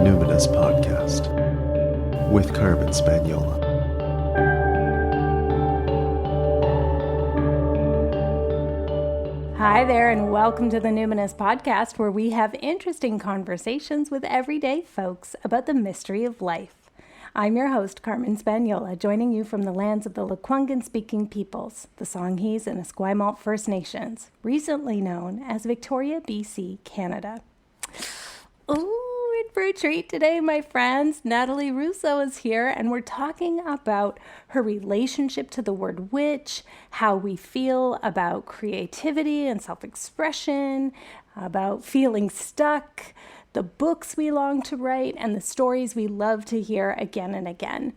Numinous Podcast with Carmen Spaniola. Hi there, and welcome to the Numinous Podcast, where we have interesting conversations with everyday folks about the mystery of life. I'm your host, Carmen Spaniola, joining you from the lands of the Lekwungen-speaking peoples, the Songhees and Esquimalt First Nations, recently known as Victoria, BC, Canada. Ooh, in for a treat today, my friends. Natalie Rousseau is here, and we're talking about her relationship to the word witch, how we feel about creativity and self-expression, about feeling stuck, the books we long to write, and the stories we love to hear again and again.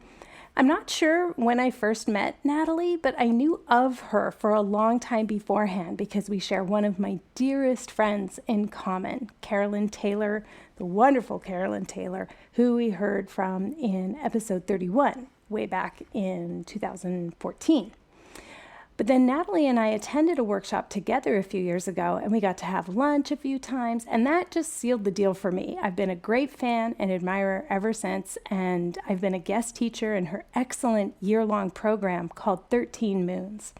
I'm not sure when I first met Natalie, but I knew of her for a long time beforehand because we share one of my dearest friends in common, Carolyn Taylor, the wonderful Carolyn Taylor, who we heard from in episode 31, way back in 2014. But then Natalie and I attended a workshop together a few years ago, and we got to have lunch a few times, and that just sealed the deal for me. I've been a great fan and admirer ever since, and I've been a guest teacher in her excellent year-long program called 13 Moons.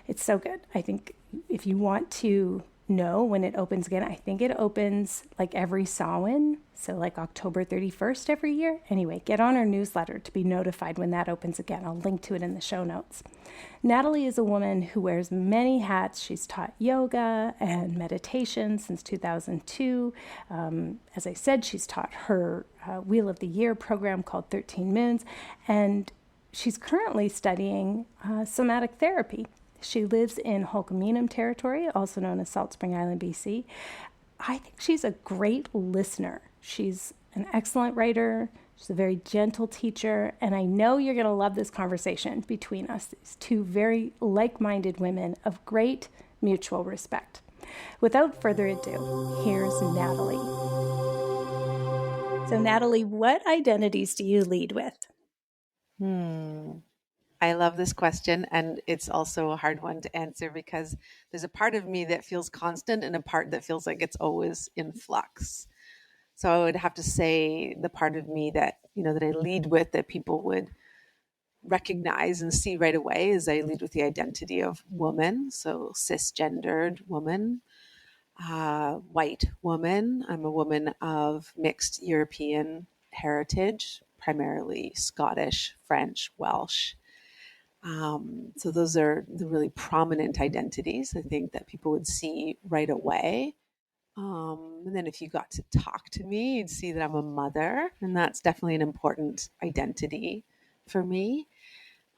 It's so good. I think if you want to know when it opens again, I think it opens like every Samhain, so like October 31st every year. Anyway, get on our newsletter to be notified when that opens again. I'll link to it in the show notes. Natalie is a woman who wears many hats. She's taught yoga and meditation since 2002. As I said, she's taught her Wheel of the Year program called 13 Moons, and she's currently studying somatic therapy. She lives in Hul'qumi'num territory, also known as Salt Spring Island, BC. I think she's a great listener. She's an excellent writer. She's a very gentle teacher, and I know you're going to love this conversation between us, these two very like-minded women of great mutual respect. Without further ado, here's Natalie. So Natalie, what identities do you lead with? I love this question, and it's also a hard one to answer because there's a part of me that feels constant and a part that feels like it's always in flux. So I would have to say the part of me that, that I lead with, that people would recognize and see right away, is I lead with the identity of woman, so cisgendered woman, white woman. I'm a woman of mixed European heritage, primarily Scottish, French, Welsh. So those are the really prominent identities, I think, that people would see right away. And then if you got to talk to me, you'd see that I'm a mother, and that's definitely an important identity for me.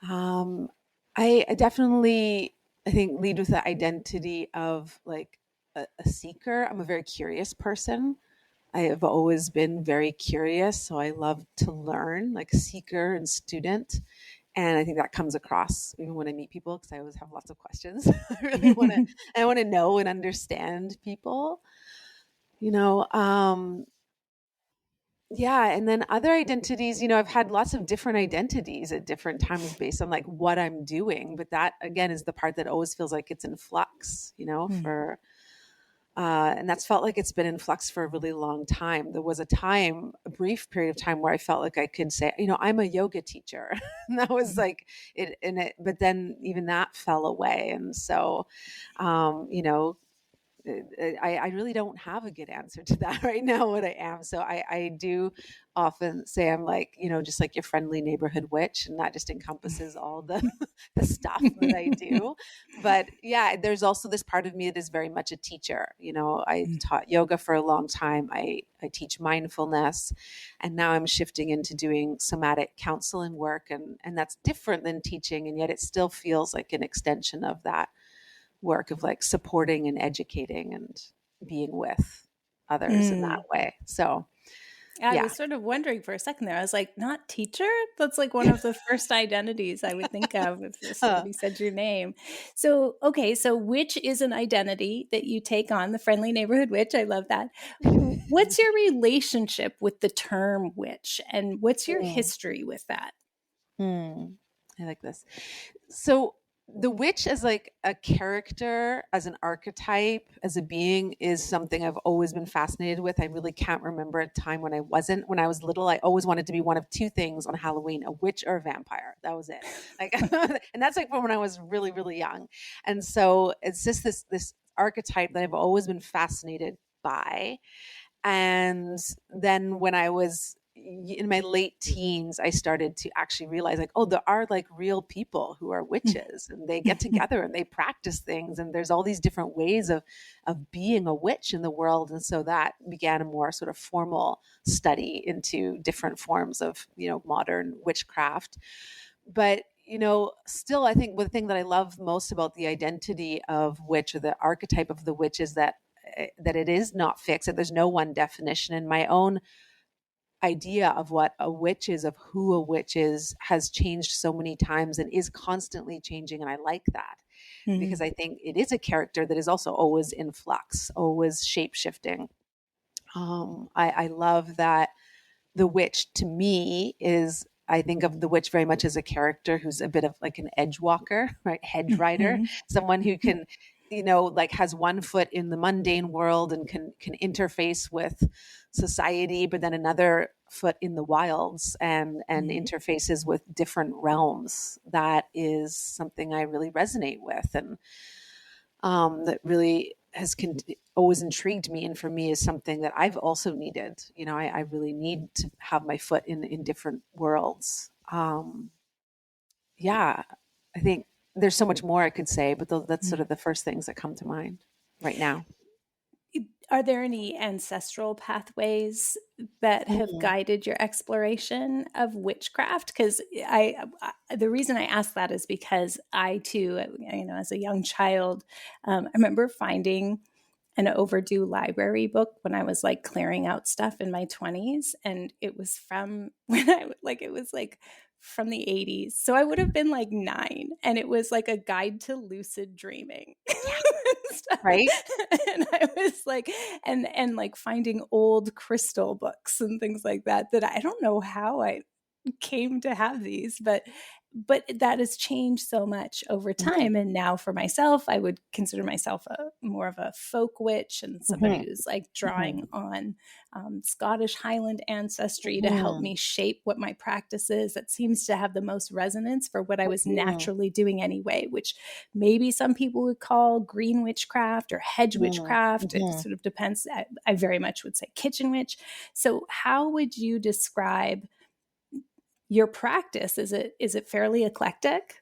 I definitely, I think, lead with the identity of like a seeker. I'm a very curious person. I have always been very curious, so I love to learn, like seeker and student. And I think that comes across even when I meet people, because I always have lots of questions. I really want to know and understand people, yeah. And then other identities, I've had lots of different identities at different times based on like what I'm doing. But that again is the part that always feels like it's in flux, and that's felt like it's been in flux for a really long time. There was a brief period of time where I felt like I could say, I'm a yoga teacher. And that was like but then even that fell away. And so, I really don't have a good answer to that right now, what I am. So I do often say I'm like, just like your friendly neighborhood witch, and that just encompasses all the stuff that I do. But yeah, there's also this part of me that is very much a teacher. I taught yoga for a long time. I teach mindfulness, and now I'm shifting into doing somatic counseling work. And that's different than teaching. And yet it still feels like an extension of that work of like supporting and educating and being with others in that way. So I was sort of wondering for a second there. I was like, not teacher? That's like one of the first identities I would think of if somebody said your name. So, okay, so witch is an identity that you take on, the friendly neighborhood witch. I love that. What's your relationship with the term witch, and what's your history with that? I like this. So the witch as like a character, as an archetype, as a being is something I've always been fascinated with. I really can't remember a time when I wasn't. When I was little, I always wanted to be one of two things on Halloween, a witch or a vampire. That was it. Like, and that's like from when I was really, really young. And so it's just this archetype that I've always been fascinated by. And then when I was in my late teens, I started to actually realize like, oh, there are like real people who are witches and they get together and they practice things. And there's all these different ways of being a witch in the world. And so that began a more sort of formal study into different forms of, modern witchcraft. But still, I think the thing that I love most about the identity of witch, or the archetype of the witch, is that it is not fixed, that there's no one definition. And my own idea of what a witch is, of who a witch is, has changed so many times and is constantly changing. And I like that because I think it is a character that is also always in flux, always shape shifting. I love that the witch, to me, is, I think of the witch very much as a character who's a bit of like an edge walker, right? Hedge rider, someone who can, like has one foot in the mundane world and can interface with society, but then another foot in the wilds and interfaces with different realms. That is something I really resonate with, and that really has always intrigued me, and for me is something that I've also needed. I really need to have my foot in different worlds. Yeah, I think there's so much more I could say, but that's sort of the first things that come to mind right now. Are there any ancestral pathways that have guided your exploration of witchcraft? Because the reason I ask that is because I too, as a young child, I remember finding an overdue library book when I was like clearing out stuff in my 20s, and it was from from the 80s. So I would have been like 9, and it was like a guide to lucid dreaming. Right. And I was like, and like finding old crystal books and things like that I don't know how I came to have these, but that has changed so much over time. And now for myself, I would consider myself more of a folk witch, and somebody who's like drawing on Scottish Highland ancestry to help me shape what my practice is. That seems to have the most resonance for what I was naturally doing anyway, which maybe some people would call green witchcraft or hedge witchcraft. It sort of depends. I very much would say kitchen witch. So how would you describe your practice? Is it fairly eclectic?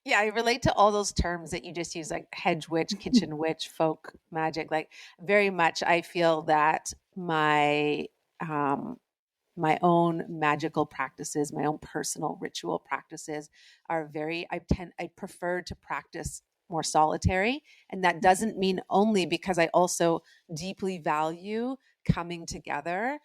Yeah, I relate to all those terms that you just use, like hedge witch, kitchen witch, folk magic. Like very much, I feel that my own magical practices, my own personal ritual practices are I prefer to practice more solitary. And that doesn't mean only because I also deeply value coming together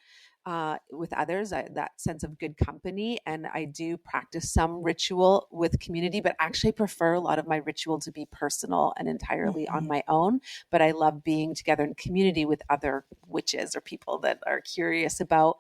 with others, that sense of good company. And I do practice some ritual with community, but actually prefer a lot of my ritual to be personal and entirely on my own. But I love being together in community with other witches or people that are curious about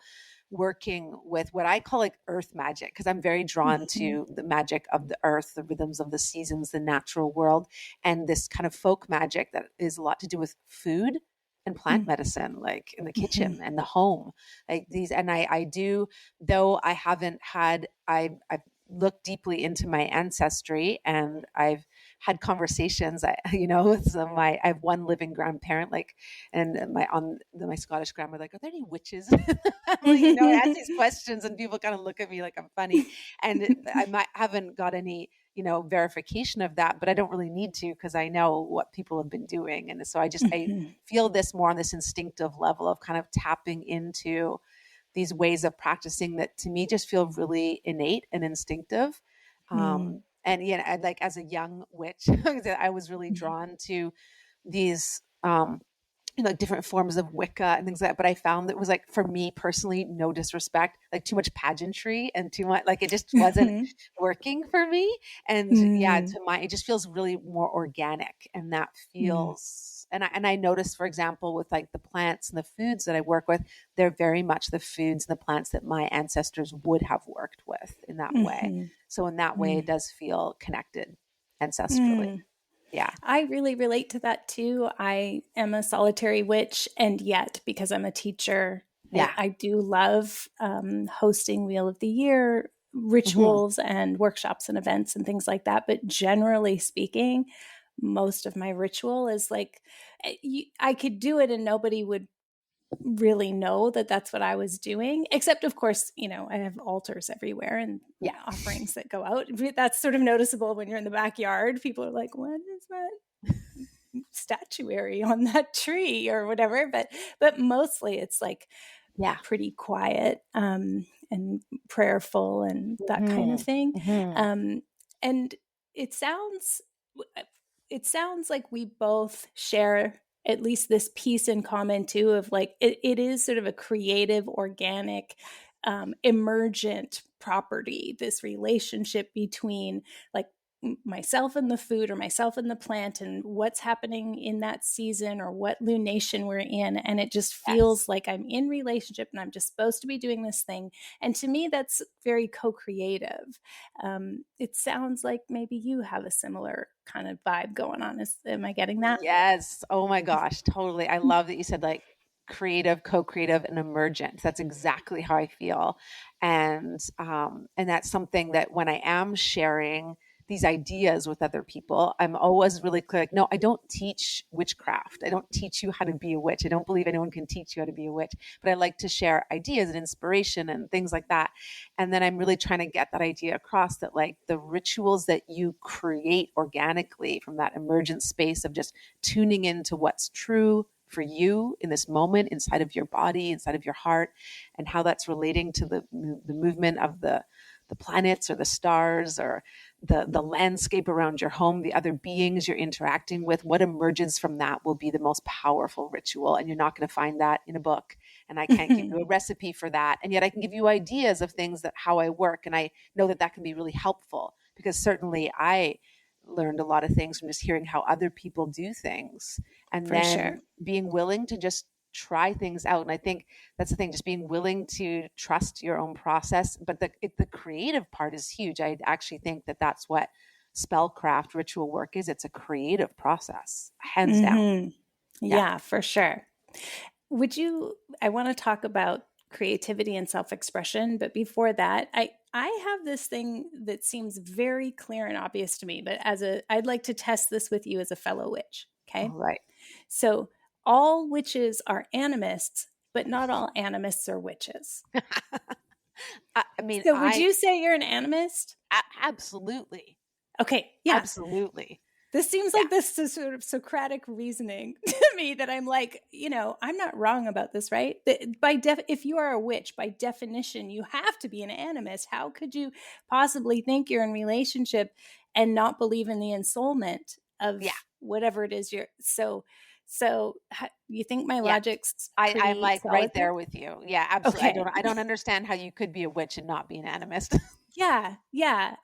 working with what I call like earth magic, because I'm very drawn to the magic of the earth, the rhythms of the seasons, the natural world, and this kind of folk magic that is a lot to do with food and plant medicine, like in the kitchen and the home, like these. And I do, though I haven't had, I've looked deeply into my ancestry, and I've had conversations, with I have one living grandparent, like, and my Scottish grandma, like, are there any witches? I ask these questions and people kind of look at me like I'm funny, and haven't got any, verification of that, but I don't really need to, because I know what people have been doing. And so I feel this more on this instinctive level of kind of tapping into these ways of practicing that to me just feel really innate and instinctive. And like as a young witch, I was really drawn to these, like different forms of Wicca and things like that. But I found that it was like, for me personally, no disrespect, like too much pageantry and too much, like it just wasn't working for me. And it just feels really more organic, and that feels, and I noticed, for example, with like the plants and the foods that I work with, they're very much the foods and the plants that my ancestors would have worked with in that way. So in that way, it does feel connected ancestrally. Yeah. I really relate to that too. I am a solitary witch, and yet because I'm a teacher, Yeah. I do love hosting Wheel of the Year Mm-hmm. rituals and workshops and events and things like that. But generally speaking, most of my ritual is like I could do it and nobody would really know that that's what I was doing, except of course, I have altars everywhere and Yeah. offerings that go out. That's sort of noticeable when you're in the backyard. People are like, what is that statuary on that tree or whatever? But mostly it's like Yeah. pretty quiet and prayerful and that kind of thing. Mm-hmm. And it sounds like we both share at least this piece in common too, of like it is sort of a creative, organic, emergent property, this relationship between like myself and the food or myself and the plant and what's happening in that season or what lunation we're in. And it just feels Yes. like I'm in relationship and I'm just supposed to be doing this thing. And to me, that's very co-creative. It sounds like maybe you have a similar kind of vibe going on. Am I getting that? Yes. Oh my gosh. Totally. I love that you said like creative, co-creative, and emergent. That's exactly how I feel. And that's something that when I am sharing these ideas with other people, I'm always really clear, like, no, I don't teach witchcraft. I don't teach you how to be a witch. I don't believe anyone can teach you how to be a witch, but I like to share ideas and inspiration and things like that. And then I'm really trying to get that idea across that like the rituals that you create organically from that emergent space of just tuning into what's true for you in this moment inside of your body, inside of your heart, and how that's relating to the movement of the planets or the stars or the landscape around your home, the other beings you're interacting with, what emerges from that will be the most powerful ritual. And you're not going to find that in a book. And I can't give you a recipe for that. And yet I can give you ideas of things that how I work. And I know that that can be really helpful because certainly I learned a lot of things from just hearing how other people do things and For then sure. being willing to just try things out. And I think that's the thing, just being willing to trust your own process. But the creative part is huge. I actually think that that's what spellcraft ritual work is. It's a creative process, hands down. Yeah. Yeah, for sure. I want to talk about creativity and self-expression, but before that, I have this thing that seems very clear and obvious to me, but I'd like to test this with you as a fellow witch. Okay. All right. So all witches are animists, but not all animists are witches. I mean, So would you say you're an animist? Absolutely. Okay. Yeah. Absolutely. This seems Yeah. like this is sort of Socratic reasoning to me that I'm like, I'm not wrong about this, right? If you are a witch, by definition, you have to be an animist. How could you possibly think you're in relationship and not believe in the ensoulment of whatever it is you're you think my logic's I'm pretty like solid right there with you. Yeah, absolutely. Okay. I don't understand how you could be a witch and not be an animist. Yeah.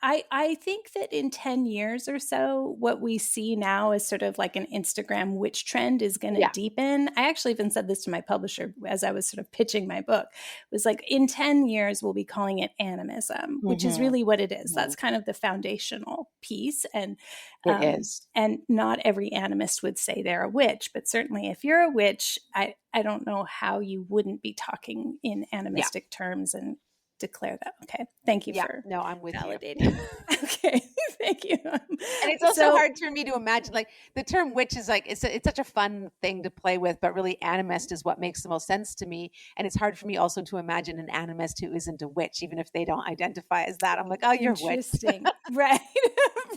I think that in 10 years or so, what we see now is sort of like an Instagram witch trend is going to deepen. I actually even said this to my publisher as I was sort of pitching my book. It was like, in 10 years, we'll be calling it animism, which is really what it is. That's kind of the foundational piece. And it is. And not every animist would say they're a witch, but certainly if you're a witch, I don't know how you wouldn't be talking in animistic terms and declare that. Okay. Thank you for I'm with validating. you. Okay. Thank you. And it's also hard for me to imagine, like the term witch is like, it's such a fun thing to play with, but really animist is what makes the most sense to me. And it's hard for me also to imagine an animist who isn't a witch, even if they don't identify as that. I'm like, oh, you're a witch. Interesting. Right.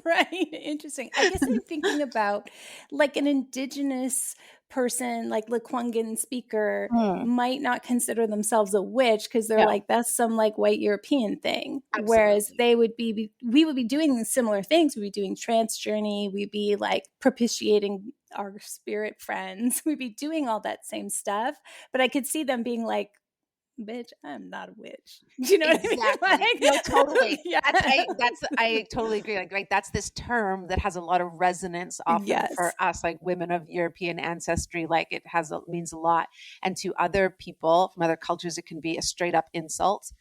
Right. Interesting. I guess I'm thinking about like an indigenous person, like Hul'qumi'num speaker, might not consider themselves a witch because they're like, that's some like white European thing. Absolutely. Whereas we would be doing similar things. We'd be doing trance journey. We'd be like propitiating our spirit friends. We'd be doing all that same stuff. But I could see them being like, bitch, I'm not a witch. Do you know exactly. what I mean? Like, no, totally. Yeah. I totally agree. Like, right, that's this term that has a lot of resonance often for us, like women of European ancestry. Like it means a lot, and to other people from other cultures, it can be a straight up insult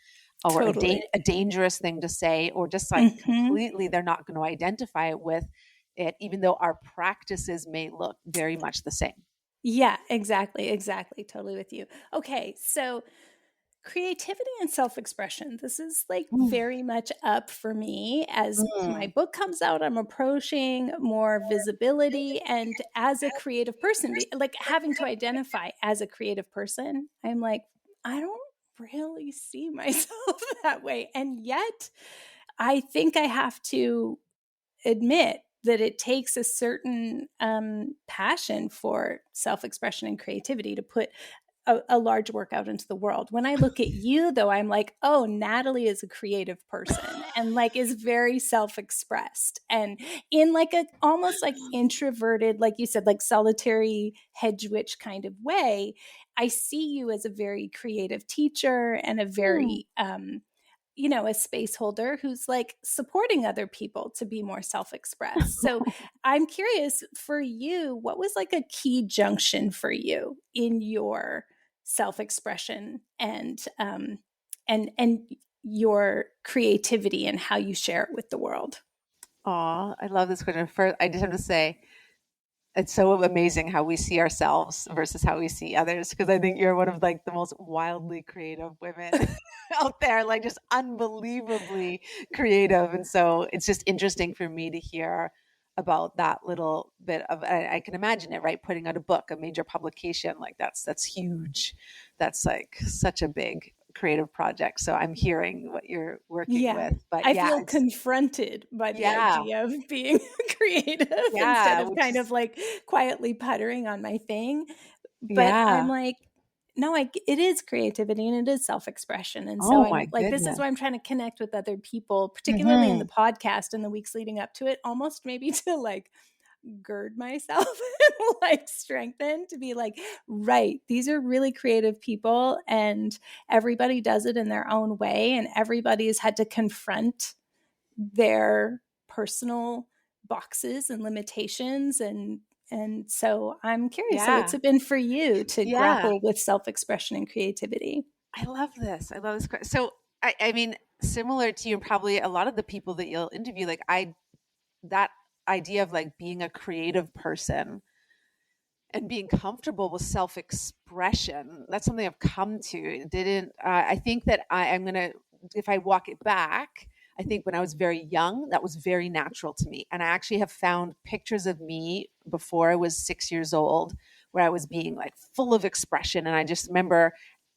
or a dangerous thing to say, or just like completely they're not going to identify it with. it, even though our practices may look very much the same. Yeah, exactly. Totally with you. Okay, so creativity and self-expression. This is like very much up for me as my Mm. book comes out. I'm approaching more visibility, and as a creative person, like having to identify as a creative person, I'm like, I don't really see myself that way. And yet I think I have to admit that it takes a certain passion for self-expression and creativity to put a large work out into the world. When I look at you, though, I'm like, oh, Natalie is a creative person and like is very self-expressed and in like a almost like introverted, like you said, like solitary hedge witch kind of way. I see you as a very creative teacher and a very a space holder who's like supporting other people to be more self-expressed. So I'm curious for you, what was like a key junction for you in your self-expression and your creativity and how you share it with the world? Aw, I love this question. First, I just have to say, it's so amazing how we see ourselves versus how we see others. Because I think you're one of like the most wildly creative women out there, like just unbelievably creative. And so it's just interesting for me to hear about that little bit of. I can imagine it, right? Putting out a book, a major publication, like that's huge. That's like such a big creative project. So I'm hearing what you're working Yeah. with. But I yeah, feel it's confronted by the yeah, idea of being creative instead yeah, of which kind is of like quietly puttering on my thing. But I'm yeah. like, no, it is creativity and it is self-expression. And so Oh I'm my like, this is goodness. why I'm trying to connect with other people, particularly in the Hmm. podcast and the weeks leading up to it, almost maybe to like gird myself and like strengthen to be like, right, these are really creative people and everybody does it in their own way. And everybody's had to confront their personal boxes and limitations and so I'm curious, so what's Yeah. it been for you to Yeah. grapple with self-expression and creativity? I love this. I love this question. So I mean, similar to you and probably a lot of the people that you'll interview, like that idea of like being a creative person and being comfortable with self-expression, that's something I've come to. It didn't, I think that I'm going to, if I walk it back, I think when I was very young, that was very natural to me. And I actually have found pictures of me before I was 6 years old where I was being like full of expression. And I just remember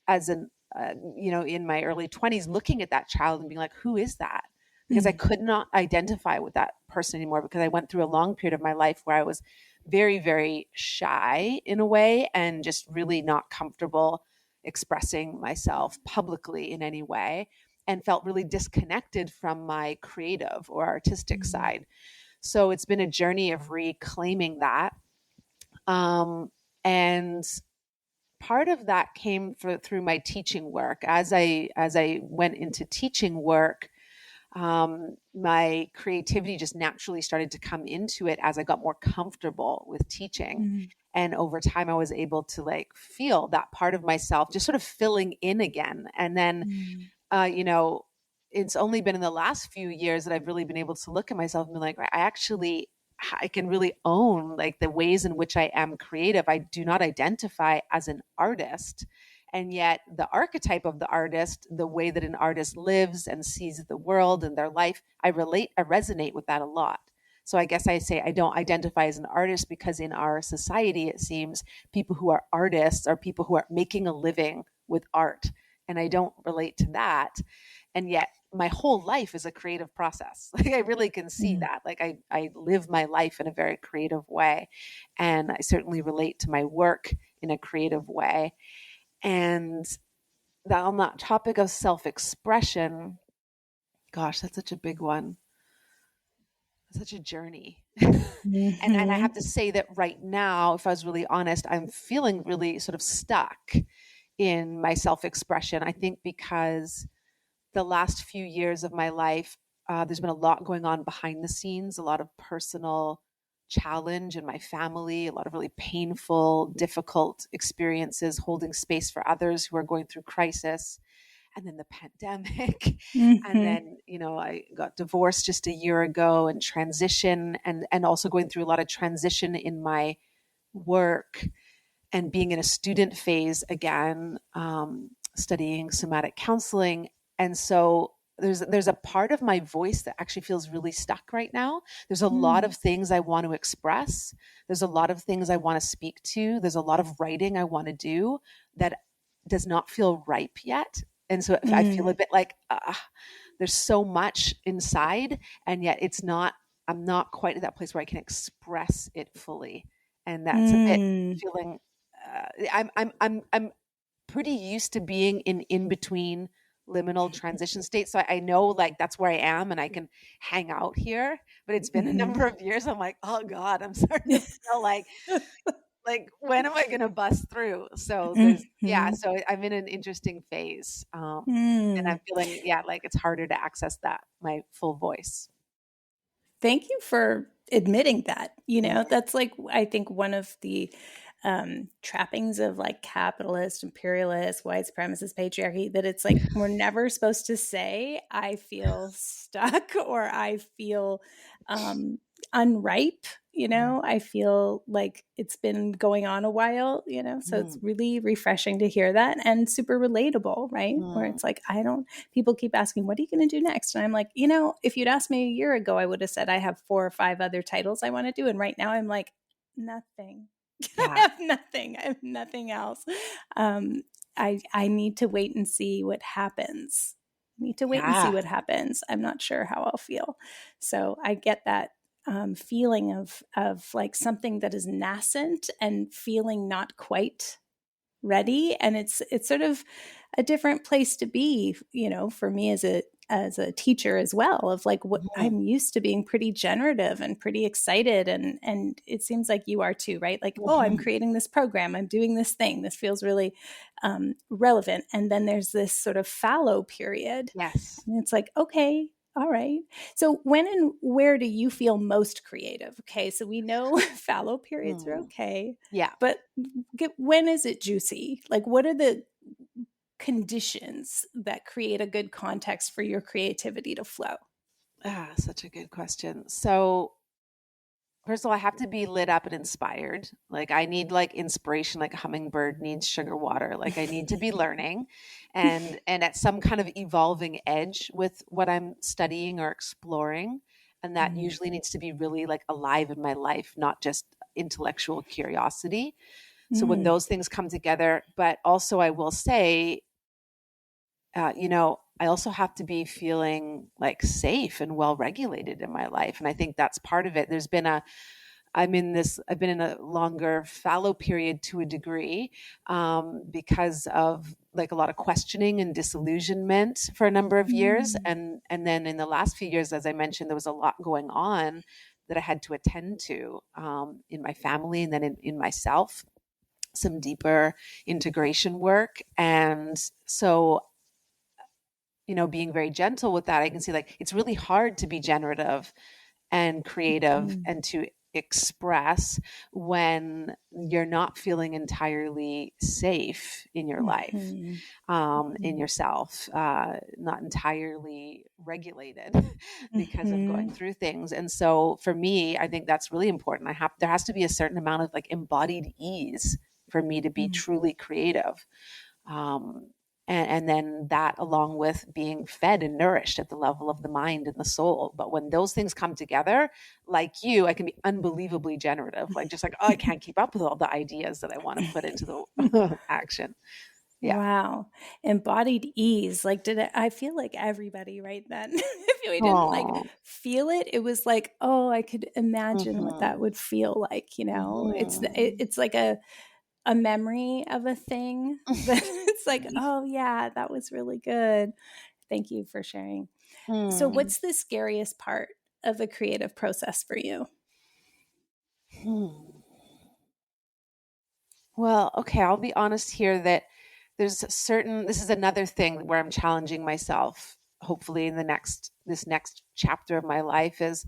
as in my early 20s, looking at that child and being like, who is that? Because I Mm. could not identify with that person anymore because I went through a long period of my life where I was very, very shy in a way and just really not comfortable expressing myself publicly in any way and felt really disconnected from my creative or artistic Mm. side. So it's been a journey of reclaiming that. And part of that came through my teaching work. As I went into teaching work, my creativity just naturally started to come into it as I got more comfortable with teaching. Mm. And over time, I was able to like feel that part of myself just sort of filling in again. And then, Mm. uh, you know, it's only been in the last few years that I've really been able to look at myself and be like, I can really own like the ways in which I am creative. I do not identify as an artist. And yet, the archetype of the artist, the way that an artist lives and sees the world and their life, I resonate with that a lot. So I guess I say I don't identify as an artist because in our society, it seems people who are artists are people who are making a living with art. And I don't relate to that. And yet, my whole life is a creative process. Like I really can see Mm. that. Like I live my life in a very creative way. And I certainly relate to my work in a creative way. And on that topic of self-expression, gosh, that's such a big one. Such a journey. And I have Mhm. to say that right now, if I was really honest, I'm feeling really sort of stuck in my self-expression. I think because the last few years of my life, there's been a lot going on behind the scenes, a lot of personal challenge in my family, a lot of really painful, difficult experiences, holding space for others who are going through crisis. and then the pandemic. And Mm-hmm. then, I got divorced just a year ago and transition and also going through a lot of transition in my work and being in a student phase again, studying somatic counseling. And so there's a part of my voice that actually feels really stuck right now. There's a lot of things I want to express. There's a lot of things I want to speak to. There's a lot of writing I want to do that does not feel ripe yet. And so if I feel a bit like there's so much inside, and yet I'm not quite at that place where I can express it fully. And that's a bit Mm-hmm. feeling I'm pretty used to being in between liminal transition states. So I know like that's where I am and I can hang out here. But it's been a number of years. I'm like, oh God, I'm starting to feel like when am I going to bust through? So Mm-hmm. so I'm in an interesting phase. And Mm. I'm feeling, like it's harder to access my full voice. Thank you for admitting that. Mm, That's like, I think one of the trappings of like capitalist, imperialist, white supremacist patriarchy, that it's like we're never supposed to say, I feel stuck or I feel unripe. mm, I feel like it's been going on a while, so it's mm, really refreshing to hear that and super relatable, right? Where mm. it's like, people keep asking, what are you going to do next? And I'm like, if you'd asked me a year ago, I would have said I have 4 or 5 other titles I want to do. And right now I'm like, nothing. I Yeah. have nothing. I have nothing else. Um, I need to wait and see what happens. Need to wait and see Yeah. what happens. I'm not sure how I'll feel. So I get that feeling of like something that is nascent and feeling not quite ready, and it's sort of a different place to be, for me as a teacher as well, of like what Mhm, I'm used to being pretty generative and pretty excited, and it seems like you are too, right? Like, oh, I'm mhm. creating this program, I'm doing this thing, this feels really relevant, and then there's this sort of fallow period, Yes. and it's like, okay, all right. So when and where do you feel most creative? Okay, so we know fallow periods are Mm. okay, Yeah. but when is it juicy? Like, what are the conditions that create a good context for your creativity to flow? Such a good question. So, first of all, I have to be lit up and inspired. Like I need like inspiration, like a hummingbird needs sugar water. Like I need to be learning and at some kind of evolving edge with what I'm studying or exploring. And that Mm, usually needs to be really like alive in my life, not just intellectual curiosity. So when mm, those things come together, but also I will say I also have to be feeling like safe and well regulated in my life. And I think that's part of it. I've been in a longer fallow period to a degree because of like a lot of questioning and disillusionment for a number of years. mm, And then in the last few years, as I mentioned, there was a lot going on that I had to attend to in my family and then in myself, some deeper integration work. And so being very gentle with that, I can see like it's really hard to be generative and creative mm, and to express when you're not feeling entirely safe in your life, mhm, in mhm, yourself, not entirely regulated because of going mhm, through things. And so for me, I think that's really important. There has to be a certain amount of like embodied ease for me to be mhm, truly creative. Um, and then that along with being fed and nourished at the level of the mind and the soul. But when those things come together, like you, I can be unbelievably generative, like just like, oh, I can't keep up with all the ideas that I want to put into the action. Yeah. Wow. Embodied ease. Like, I feel like everybody right then, if we didn't like Oh. feel it, it was like, oh, I could imagine what that Hmm. would feel like, Hmm. it's like a memory of a thing that it's like, oh yeah, that was really good. Thank you for sharing. So Hmm. what's the scariest part of the creative process for you? Hmm. Well, okay, I'll be honest here that this is another thing where I'm challenging myself, hopefully in this next chapter of my life is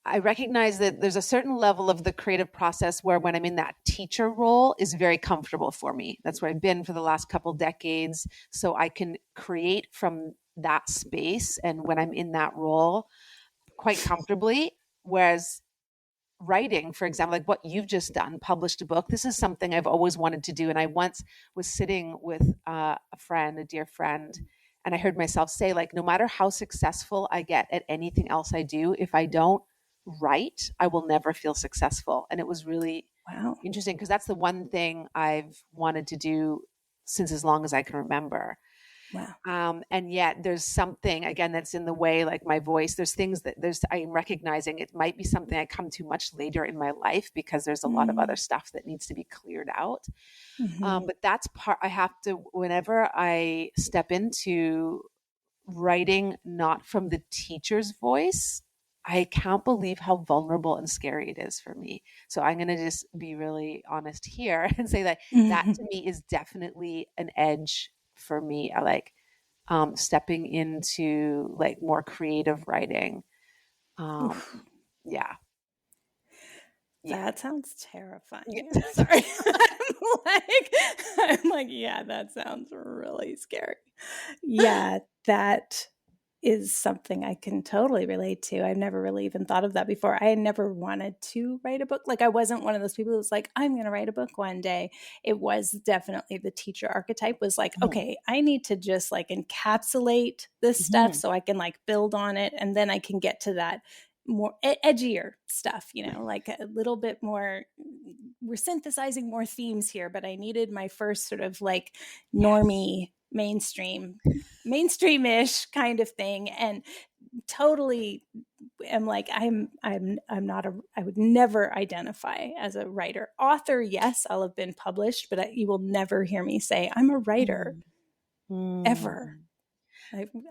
I recognize that there's a certain level of the creative process where when I'm in that teacher role is very comfortable for me. That's where I've been for the last couple decades. So I can create from that space. And when I'm in that role quite comfortably, whereas writing, for example, like what you've just done, published a book, this is something I've always wanted to do. And I once was sitting with a friend, a dear friend, and I heard myself say, like, no matter how successful I get at anything else I do, if I don't write, I will never feel successful. And it was really Wow. interesting because that's the one thing I've wanted to do since as long as I can remember. Wow. And yet there's something again that's in the way, like my voice. There's things that I'm recognizing it might be something I come to much later in my life because there's a lot of other stuff that needs to be cleared out. But that's part I have to, whenever I step into writing not from the teacher's voice, I can't believe how vulnerable and scary it is for me. So I'm going to just be really honest here and say that that to me is definitely an edge for me. I like stepping into like more creative writing. Yeah. That sounds terrifying. Yeah. Sorry. I'm like, yeah, that sounds really scary. Yeah, that is something I can totally relate to. I've never really even thought of that before. I had never wanted to write a book. Like I wasn't one of those people who was like, I'm going to write a book one day. It was definitely the teacher archetype was like, okay, I need to just like encapsulate this stuff so I can like build on it. And then I can get to that more edgier stuff, you know, like a little bit more, we're synthesizing more themes here, but I needed my first sort of like normie mainstream-ish kind of thing. And totally am like, I'm not I would never identify as a writer. Author, yes, I'll have been published, but you will never hear me say I'm a writer ever.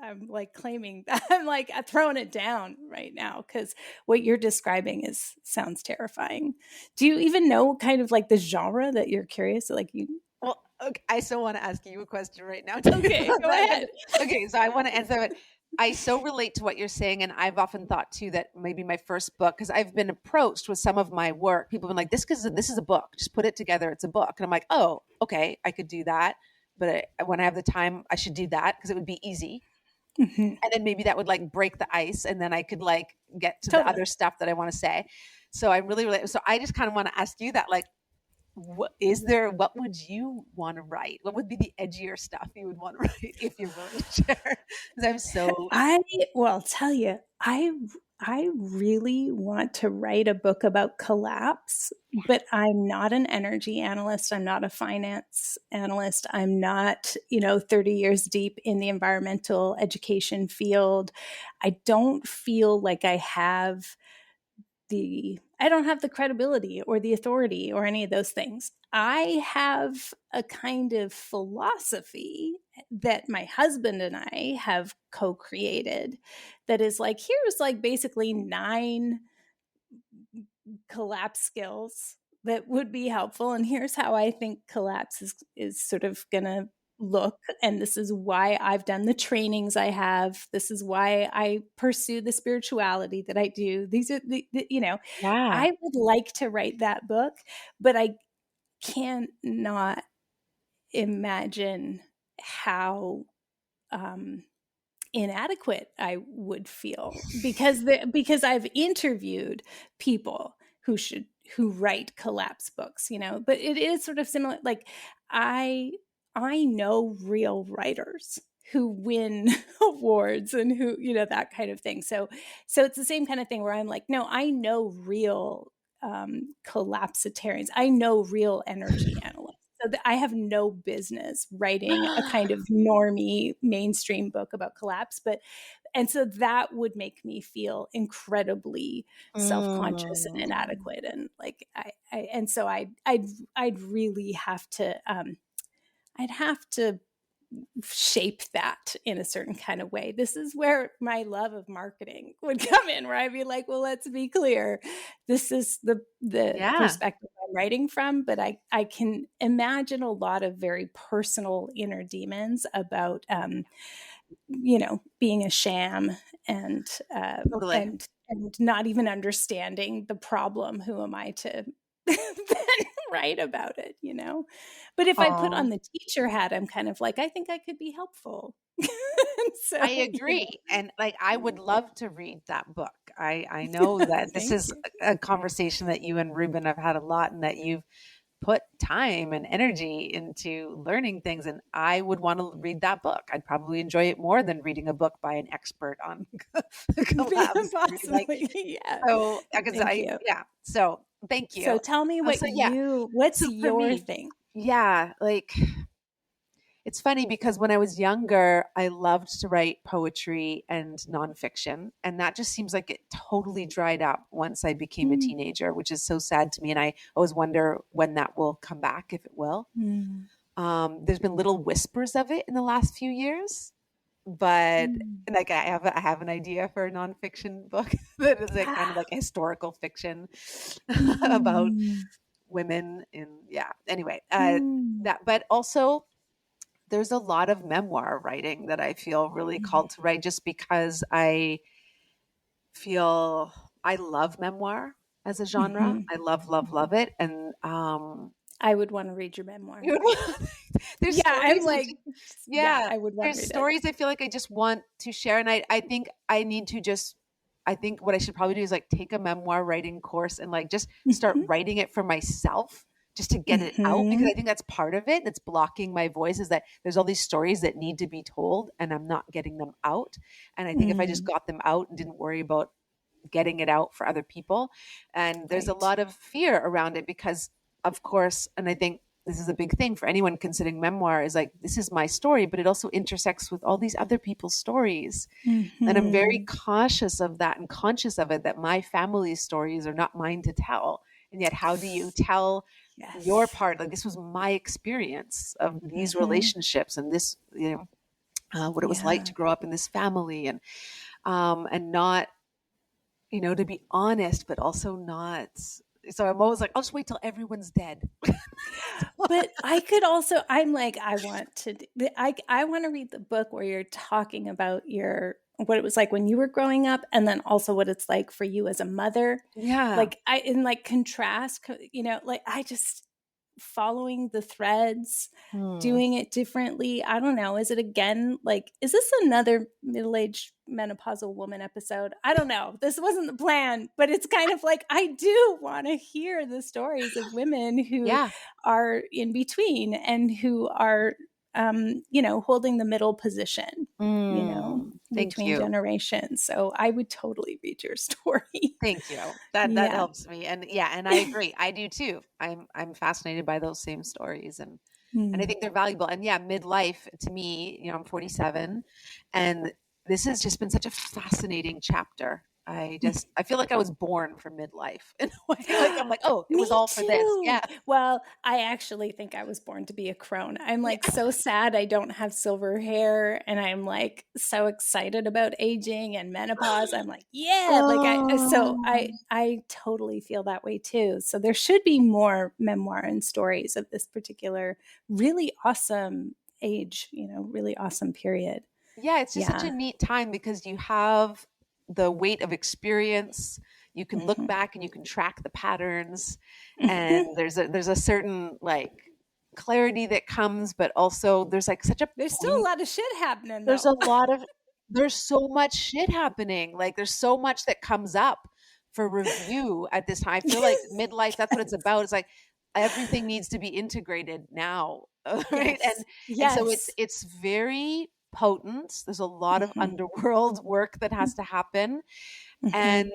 I'm like claiming that I'm like throwing it down right now because what you're describing sounds terrifying. Do you even know kind of like the genre that you're curious? Like you. Well, okay, I still want to ask you a question right now. Okay, go ahead. Okay, so I want to answer it. I so relate to what you're saying, and I've often thought too that maybe my first book, because I've been approached with some of my work. People have been like, "This is a book. Just put it together. It's a book." And I'm like, "Oh, okay, I could do that." But when I have the time, I should do that because it would be easy. And then maybe that would like break the ice, and then I could like get to the other stuff that I want to say. So I really. So I just kind of want to ask you that, like, what would you want to write? What would be the edgier stuff you would want to write if you're willing to share? Because I'll tell you, I really want to write a book about collapse, but I'm not an energy analyst. I'm not a finance analyst. I'm not, 30 years deep in the environmental education field. I don't feel like I don't have the credibility or the authority or any of those things. I have a kind of philosophy that my husband and I have co-created that is like, here's like basically 9 collapse skills that would be helpful. And here's how I think collapse is sort of going to look. And this is why I've done the trainings I have. This is why I pursue the spirituality that I do. These are I would like to write that book, but I cannot imagine how inadequate I would feel because I've interviewed people who write collapse books, but it is sort of similar. Like I know real writers who win awards and who, that kind of thing. So it's the same kind of thing where I'm like, no, I know real collapsitarians. I know real energy analysts. So I have no business writing a kind of normie mainstream book about collapse, and so that would make me feel incredibly self-conscious and inadequate. And like, I'd really have to, I'd have to shape that in a certain kind of way. This is where my love of marketing would come in, where I'd be like, well, let's be clear. This is the perspective I'm writing from, but I can imagine a lot of very personal inner demons about, being a sham and and not even understanding the problem. Who am I to then write about it, But if I put on the teacher hat, I'm kind of like, I think I could be helpful. So, I agree. And like, I would love to read that book. I know that this is a conversation that you and Ruben have had a lot, and that you've put time and energy into learning things. And I would want to read that book. I'd probably enjoy it more than reading a book by an expert on collabs. Possibly, yeah. So, So thank you. So tell me what's your thing? Yeah. Like, it's funny because when I was younger, I loved to write poetry and nonfiction. And that just seems like it totally dried up once I became a teenager, which is so sad to me. And I always wonder when that will come back, if it will. There's been little whispers of it in the last few years. But like, I have an idea for a nonfiction book that is like kind of like historical fiction about women anyway, but also there's a lot of memoir writing that I feel really called to write, just because I feel I love memoir as a genre. I love it. And I would want to read your memoir. There's I'm like, I would want there's to read stories I feel like I just want to share. And I think I need to I think what I should probably do is like take a memoir writing course and like just start writing it for myself, just to get it out, because I think that's part of it that's blocking my voice, is that there's all these stories that need to be told and I'm not getting them out. And I think if I just got them out and didn't worry about getting it out for other people, and there's a lot of fear around it because, of course, and I think this is a big thing for anyone considering memoir, is like, this is my story, but it also intersects with all these other people's stories. And I'm very cautious of that and conscious of it, that my family's stories are not mine to tell. And yet, how do you tell your part? Like, this was my experience of these relationships and this, what it was like to grow up in this family, and not, to be honest, but also not. So I'm always like, I'll just wait till everyone's dead. But I could also, I'm like, I want to read the book where you're talking about what it was like when you were growing up, and then also what it's like for you as a mother. Yeah. Like in like contrast, like I just following the threads, doing it differently. I don't know. Is it again, like, is this another middle-aged menopausal woman episode? I don't know. This wasn't the plan, but it's kind of like, I do want to hear the stories of women who are in between and who are, holding the middle position, between generations. So I would totally read your story. Thank you. That helps me. And and I agree. I do too. I'm fascinated by those same stories, and I think they're valuable. And midlife to me, I'm 47, and this has just been such a fascinating chapter. I feel like I was born for midlife in a way. Like, I'm like, oh, it was all for this. Yeah. Well, I actually think I was born to be a crone. I'm like so sad I don't have silver hair, and I'm like so excited about aging and menopause. I'm like, I totally feel that way too. So there should be more memoir and stories of this particular really awesome age, really awesome period. Yeah, it's just such a neat time because you have the weight of experience. You can look back and you can track the patterns, and there's a certain like clarity that comes, but also there's like there's still a lot of shit happening. There's there's so much shit happening. Like, there's so much that comes up for review at this time. I feel like midlife, that's what it's about. It's like everything needs to be integrated now, right? And so it's very potent. There's a lot of underworld work that has to happen, and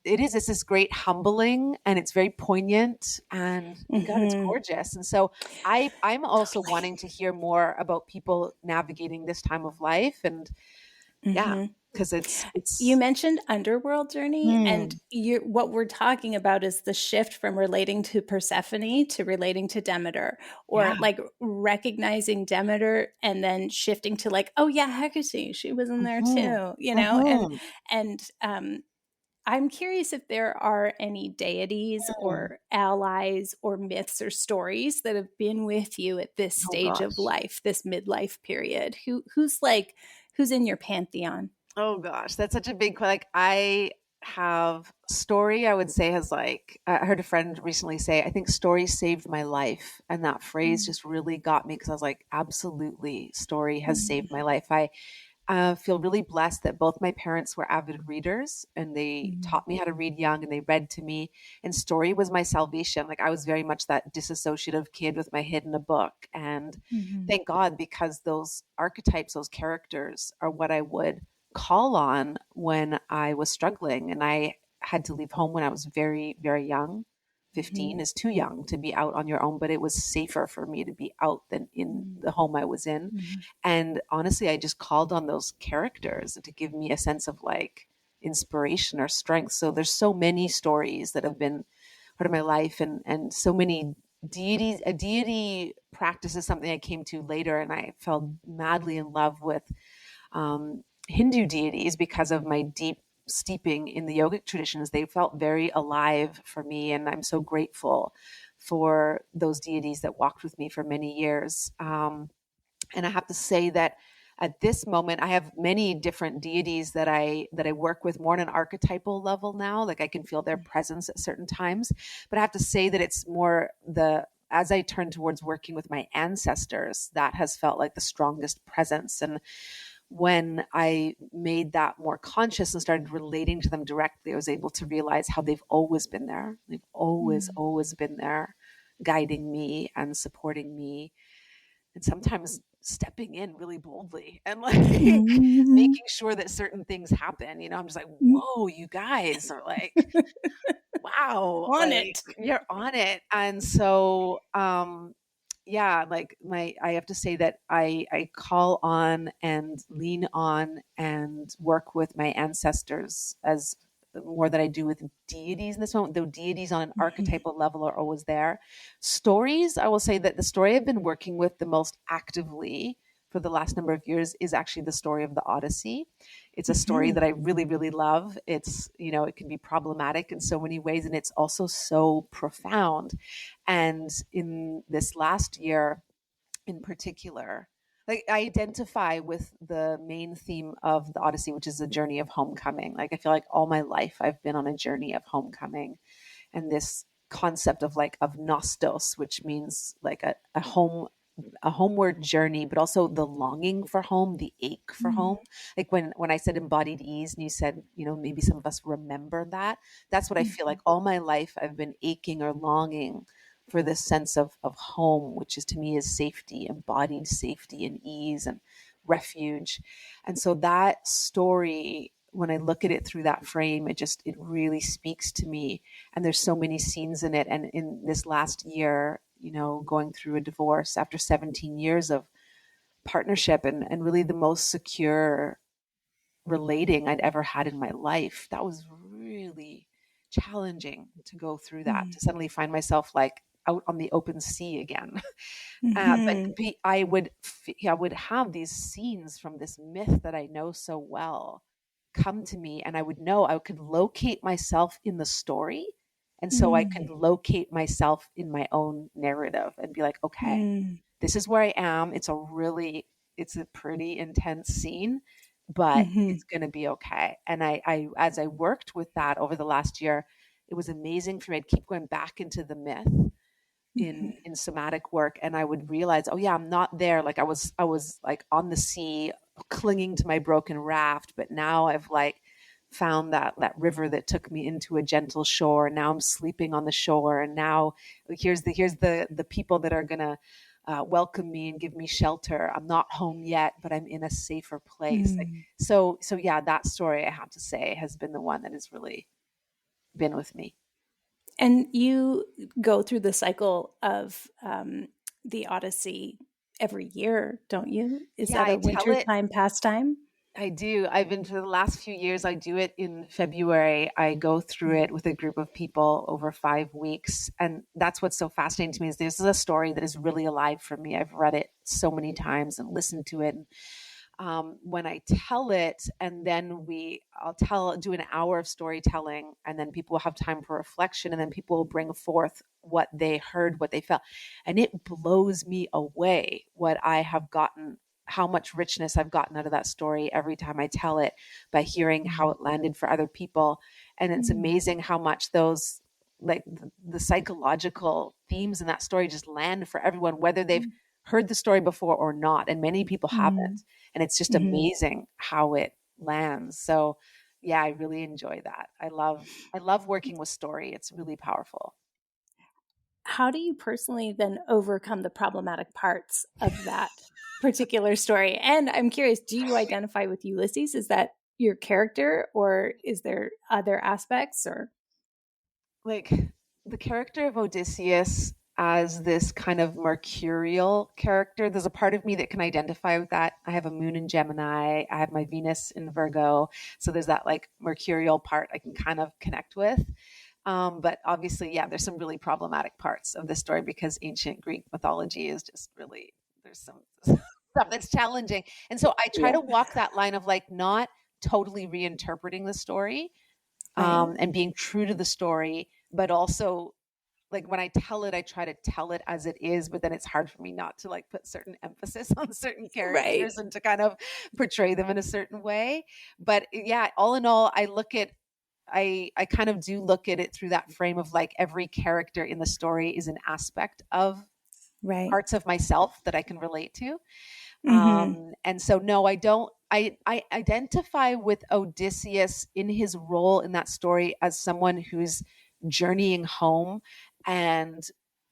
it's this great humbling, and it's very poignant, and God, it's gorgeous. And so I'm also wanting to hear more about people navigating this time of life, and because it's you mentioned underworld journey, and what we're talking about is the shift from relating to Persephone to relating to Demeter, or like recognizing Demeter and then shifting to like, oh yeah, Hecate, she was in there too, and I'm curious if there are any deities or allies or myths or stories that have been with you at this stage of life, this midlife period. Who's in your pantheon? Oh gosh, that's such a big, like, I have story, I would say, has like, I heard a friend recently say, I think story saved my life. And that phrase just really got me because I was like, absolutely, story has saved my life. I feel really blessed that both my parents were avid readers and they taught me how to read young and they read to me. And story was my salvation. Like I was very much that disassociative kid with my head in a book. And thank God, because those archetypes, those characters are what I would call on when I was struggling. And I had to leave home when I was very, very young. 15 is too young to be out on your own, but it was safer for me to be out than in the home I was in. And honestly, I just called on those characters to give me a sense of like inspiration or strength. So there's so many stories that have been part of my life and so many deities. A deity practice is something I came to later, and I fell madly in love with Hindu deities because of my deep steeping in the yogic traditions. They felt very alive for me, and I'm so grateful for those deities that walked with me for many years. And I have to say that at this moment, I have many different deities that I work with more on an archetypal level now. Like I can feel their presence at certain times, but I have to say that it's more as I turn towards working with my ancestors, that has felt like the strongest presence. And when I made that more conscious and started relating to them directly, I was able to realize how they've always been there. They've always been there, guiding me and supporting me, and sometimes stepping in really boldly and like making sure that certain things happen. You know, I'm just like, whoa, you guys are like, wow, On like it. you're on it. And so, yeah, like I have to say that I call on and lean on and work with my ancestors as more than I do with deities in this moment, though deities on an archetypal level are always there. Stories, I will say that the story I've been working with the most actively for the last number of years is actually the story of the Odyssey. It's a story that I really, really love. It's, you know, it can be problematic in so many ways, and it's also so profound. And in this last year in particular, like I identify with the main theme of the Odyssey, which is the journey of homecoming. Like I feel like all my life I've been on a journey of homecoming, and this concept of like of nostos, which means like a homeward journey, but also the longing for home, the ache for home. Like when I said embodied ease and you said, you know, maybe some of us remember that. That's what I feel like all my life I've been aching or longing for this sense of home, which is to me is safety, embodied safety and ease and refuge. And so that story, when I look at it through that frame, it really speaks to me. And there's so many scenes in it. And in this last year, you know, going through a divorce after 17 years of partnership and really the most secure relating I'd ever had in my life, that was really challenging to go through that, to suddenly find myself like out on the open sea again. I would have these scenes from this myth that I know so well come to me, and I would know I could locate myself in the story. And so I could locate myself in my own narrative and be like, okay, this is where I am. It's a pretty intense scene, but it's going to be okay. And I, as I worked with that over the last year, it was amazing for me. I'd keep going back into the myth in somatic work, and I would realize, oh yeah, I'm not there. Like I was like on the sea clinging to my broken raft, but now I've like found that river that took me into a gentle shore. Now I'm sleeping on the shore, and now here's the people that are gonna welcome me and give me shelter. I'm not home yet, but I'm in a safer place. Like, so yeah, that story I have to say has been the one that has really been with me. And you go through the cycle of the Odyssey every year, don't you? Is that a wintertime pastime? I do. I've been for the last few years. I do it in February. I go through it with a group of people over 5 weeks. And that's what's so fascinating to me is this is a story that is really alive for me. I've read it so many times and listened to it. And when I tell it, and then I'll do an hour of storytelling, and then people will have time for reflection, and then people will bring forth what they heard, what they felt. And it blows me away what I have gotten how much richness I've gotten out of that story every time I tell it, by hearing how it landed for other people. And it's amazing how much those, like the psychological themes in that story just land for everyone, whether they've heard the story before or not. And many people haven't. And it's just amazing how it lands. So yeah, I really enjoy that. I love working with story. It's really powerful. How do you personally then overcome the problematic parts of that particular story? And I'm curious, do you identify with Ulysses? Is that your character, or is there other aspects? Or Like the character of Odysseus as this kind of mercurial character, there's a part of me that can identify with that. I have a moon in Gemini, I have my Venus in Virgo. So there's that like mercurial part I can kind of connect with. But obviously, yeah, there's some really problematic parts of this story, because ancient Greek mythology is just really, there's some stuff that's challenging. And so I try to walk that line of like not totally reinterpreting the story, and being true to the story, but also like when I tell it, I try to tell it as it is, but then it's hard for me not to like put certain emphasis on certain characters and to kind of portray them in a certain way. But yeah, all in all, I kind of do look at it through that frame of like every character in the story is an aspect of parts of myself that I can relate to. And so, no, I don't. I identify with Odysseus in his role in that story as someone who's journeying home, and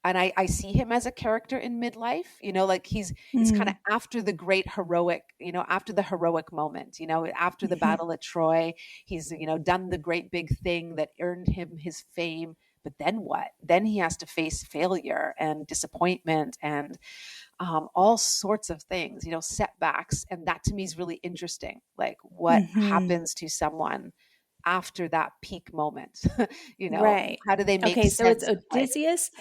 I see him as a character in midlife, like he's kind of after the great heroic, after the heroic moment, after the battle at Troy, he's, done the great big thing that earned him his fame. But then what? Then he has to face failure and disappointment and all sorts of things, setbacks. And that to me is really interesting. Like what happens to someone after that peak moment, how do they make sense? So it's Odysseus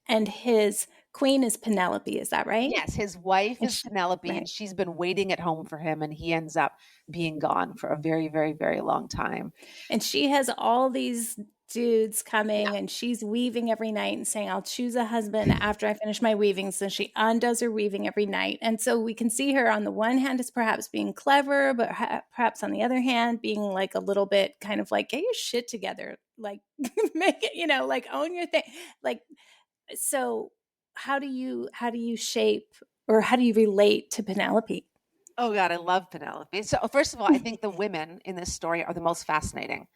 and his queen is Penelope. Is that right? Yes. His wife is Penelope, and she's been waiting at home for him, and he ends up being gone for a very, very, very long time. And she has all these dudes coming, and she's weaving every night and saying, I'll choose a husband after I finish my weaving. So she undoes her weaving every night. And so we can see her on the one hand as perhaps being clever, but perhaps on the other hand, being like a little bit kind of like, get your shit together, like make it, like own your thing. Like, so how do you shape, or how do you relate to Penelope? Oh God, I love Penelope. So first of all, I think the women in this story are the most fascinating.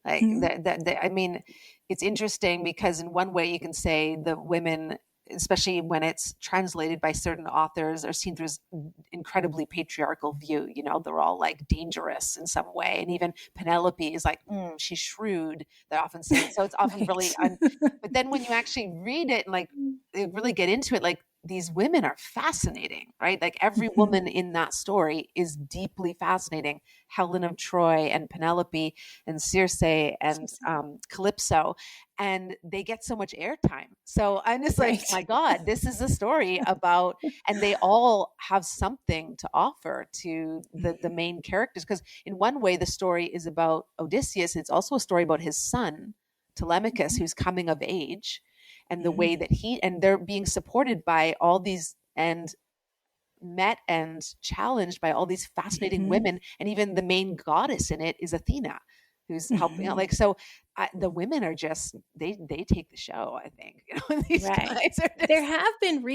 Like, I mean, it's interesting because in one way you can say the women, especially when it's translated by certain authors, are seen through this incredibly patriarchal view. They're all like dangerous in some way. And even Penelope is like, she's shrewd. They often say. So it's often really, but then when you actually read it and like really get into it, like these women are fascinating, right? Like every woman in that story is deeply fascinating. Helen of Troy and Penelope and Circe and Calypso, and they get so much airtime. So I'm just like, my God, this is a story about, and they all have something to offer to the main characters. Because in one way, the story is about Odysseus. It's also a story about his son, Telemachus, who's coming of age. And the way that they're being supported by all these and met and challenged by all these fascinating women. And even the main goddess in it is Athena, who's helping out. Like, so the women are just, they take the show, I think. These guys are just... There have been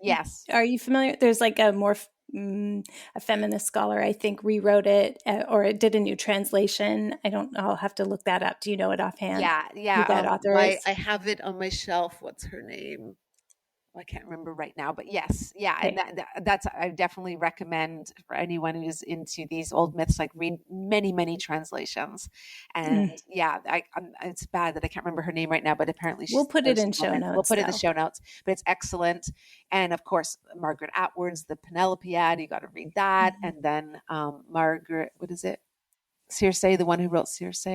yes. Are you familiar? There's like a more a feminist scholar, I think, rewrote it or it did a new translation. I'll have to look that up. Do you know it offhand? Yeah. Who that author is? I have it on my shelf. What's her name? I can't remember right now, but yes. Yeah. Okay. And that's, I definitely recommend for anyone who's into these old myths, like read many, many translations. And it's bad that I can't remember her name right now, but apparently we'll put it in show notes. We'll put it in the show notes, but it's excellent. And of course, Margaret Atwood's The Penelopiad, you got to read that. And then Margaret, what is it? Circe, the one who wrote Circe.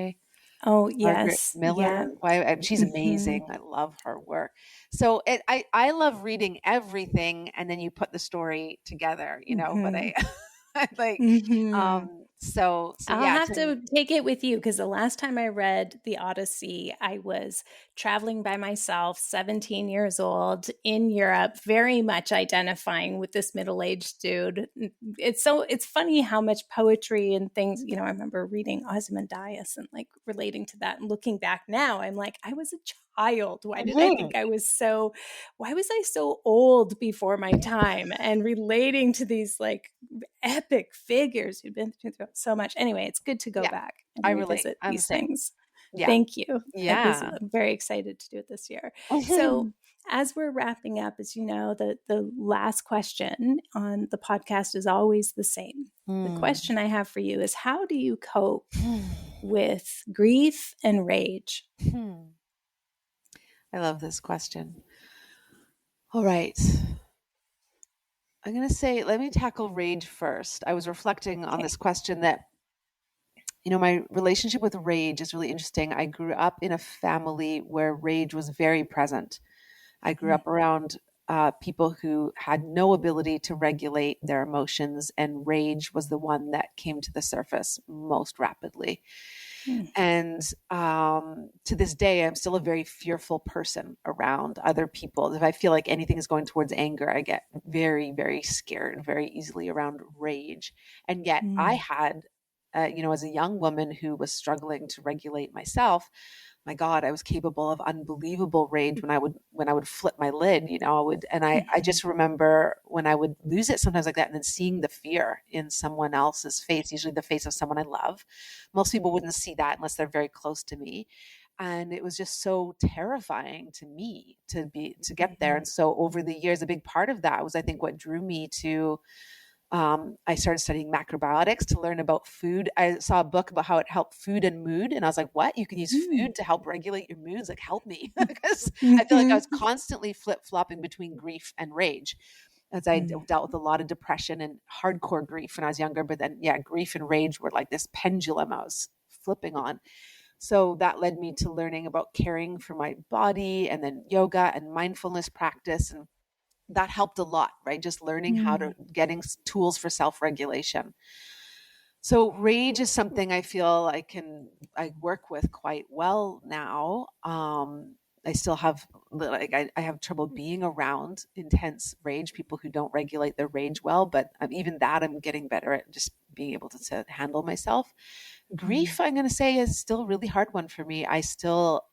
Oh, yes. Margaret Miller. She's amazing. I love her work. So I love reading everything, and then you put the story together, but I like, So I'll yeah, have to take it with you, because the last time I read The Odyssey, I was traveling by myself, 17 years old in Europe, very much identifying with this middle-aged dude. It's funny how much poetry and things, I remember reading Ozymandias and like relating to that, and looking back now, I'm like, I was a child. Why was I so old before my time, and relating to these like epic figures who'd been through so much. Anyway, it's good to go yeah, back and I relate. revisit I'm the these same. things. Yeah. Thank you. Yeah. I'm very excited to do it this year. So, as we're wrapping up, as you know, the last question on the podcast is always the same. The question I have for you is, how do you cope with grief and rage? I love this question. All right. I'm going to say, let me tackle rage first. I was reflecting on this question that, my relationship with rage is really interesting. I grew up in a family where rage was very present. I grew up around people who had no ability to regulate their emotions, and rage was the one that came to the surface most rapidly. And to this day, I'm still a very fearful person around other people. If I feel like anything is going towards anger, I get very, very scared very easily around rage. And yet I had, as a young woman who was struggling to regulate myself, my God, I was capable of unbelievable rage when I would flip my lid, I just remember when I would lose it sometimes like that, and then seeing the fear in someone else's face, usually the face of someone I love. Most people wouldn't see that unless they're very close to me. And it was just so terrifying to me to get there. And so over the years, a big part of that was, I think, what drew me to I started studying macrobiotics to learn about food. I saw a book about how it helped food and mood. And I was like, what? You can use food to help regulate your moods? Like, help me. Because I feel like I was constantly flip-flopping between grief and rage, as I dealt with a lot of depression and hardcore grief when I was younger. But then, grief and rage were like this pendulum I was flipping on. So that led me to learning about caring for my body, and then yoga and mindfulness practice. And that helped a lot, right? Just learning how to getting tools for self-regulation. So rage is something I feel I work with quite well now. I still have I have trouble being around intense rage, people who don't regulate their rage well, but even that I'm getting better at, just being able to handle myself. Grief, I'm going to say, is still a really hard one for me. I still,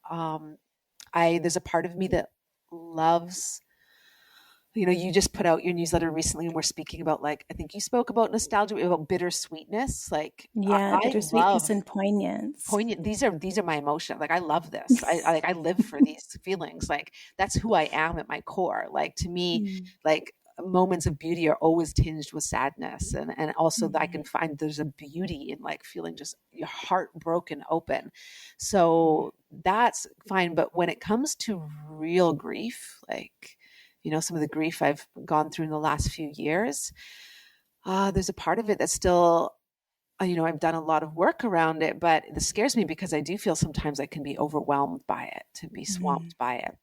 there's a part of me that loves, you just put out your newsletter recently, and we're speaking about, like, I think you spoke about nostalgia, about bittersweetness. Like, I Bittersweetness love and poignance. poignant. These are my emotions. Like, I love this. I live for these feelings. Like, that's who I am at my core. Like, to me, like, moments of beauty are always tinged with sadness, and also that I can find there's a beauty in, like, feeling just your heart broken open. So that's fine. But when it comes to real grief, like, some of the grief I've gone through in the last few years, there's a part of it that's still, I've done a lot of work around it, but it scares me because I do feel sometimes I can be overwhelmed by it, to be swamped by it.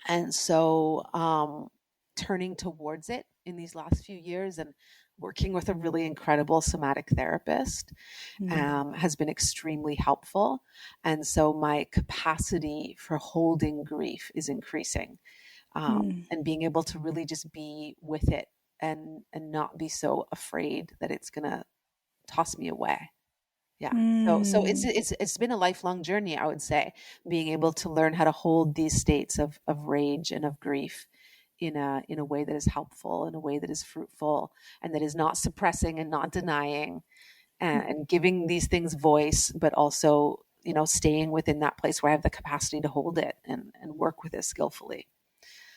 And so turning towards it in these last few years and working with a really incredible somatic therapist has been extremely helpful. And so my capacity for holding grief is increasing. And being able to really just be with it and not be so afraid that it's going to toss me away. Yeah. So it's been a lifelong journey, I would say, being able to learn how to hold these states of rage and of grief in a way that is helpful, in a way that is fruitful, and that is not suppressing and not denying, and giving these things voice, but also, staying within that place where I have the capacity to hold it and work with it skillfully.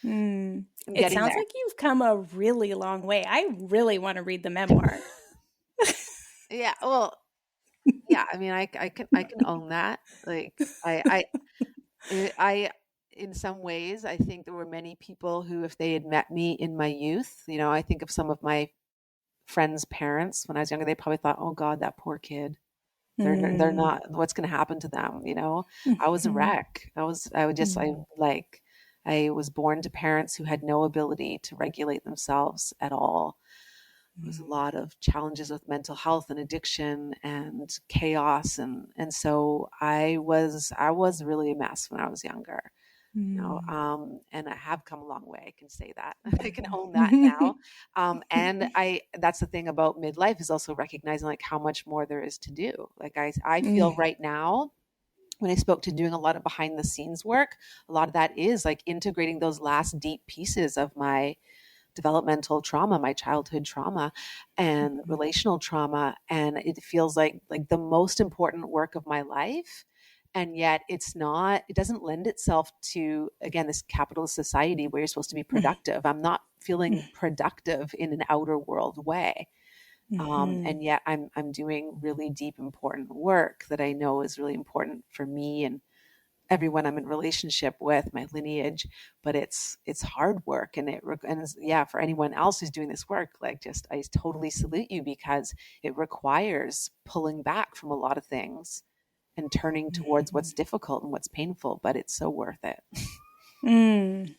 It sounds like you've come a really long way. I really want to read the memoir. Yeah. Well, yeah. I mean, I can own that. Like, I, in some ways, I think there were many people who, if they had met me in my youth, I think of some of my friends' parents when I was younger, they probably thought, "Oh God, that poor kid. They're not. What's going to happen to them?" I was a wreck. I was born to parents who had no ability to regulate themselves at all. There was a lot of challenges with mental health and addiction and chaos, and so I was really a mess when I was younger. And I have come a long way. I can say that. I can own that now. And that's the thing about midlife, is also recognizing like how much more there is to do. Like I feel right now, when I spoke to doing a lot of behind the scenes work, a lot of that is like integrating those last deep pieces of my developmental trauma, my childhood trauma and relational trauma. And it feels like the most important work of my life. And yet it doesn't lend itself to, again, this capitalist society where you're supposed to be productive. I'm not feeling productive in an outer world way. And yet I'm doing really deep, important work that I know is really important for me and everyone I'm in relationship with, my lineage. But it's hard work, and for anyone else who's doing this work, I totally salute you, because it requires pulling back from a lot of things and turning towards what's difficult and what's painful, but it's so worth it.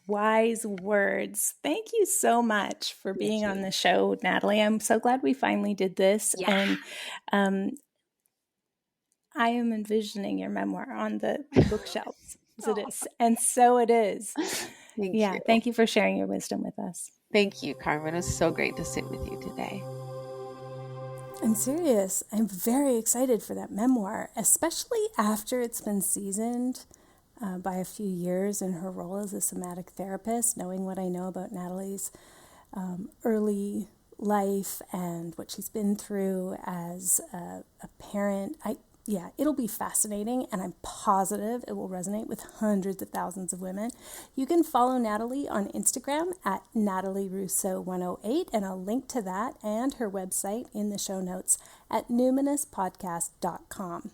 Wise words. Thank you so much for being on the show, Natalie. I'm so glad we finally did this. Yeah. And I am envisioning your memoir on the bookshelves as it is. And so it is. Thank you. Thank you for sharing your wisdom with us. Thank you, Carmen. It was so great to sit with you today. I'm serious. I'm very excited for that memoir, especially after it's been seasoned by a few years in her role as a somatic therapist, knowing what I know about Natalie's early life and what she's been through as a parent. It'll be fascinating, and I'm positive it will resonate with hundreds of thousands of women. You can follow Natalie on Instagram at Natalie Rousseau 108, and I'll link to that and her website in the show notes at numinouspodcast.com.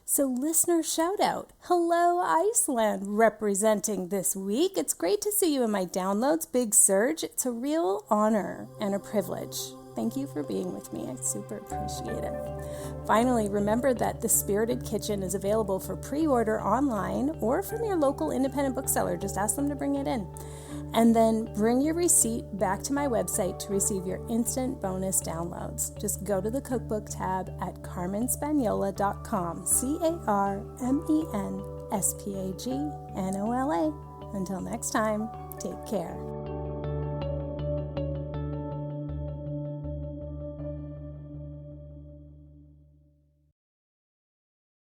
So listener shout out. Hello, Iceland, representing this week. It's great to see you in my downloads. Big surge. It's a real honor and a privilege. Thank you for being with me. I super appreciate it. Finally, remember that The Spirited Kitchen is available for pre-order online or from your local independent bookseller. Just ask them to bring it in. And then bring your receipt back to my website to receive your instant bonus downloads. Just go to the cookbook tab at carmenspagnola.com. CarmenSpagnola. Until next time, take care.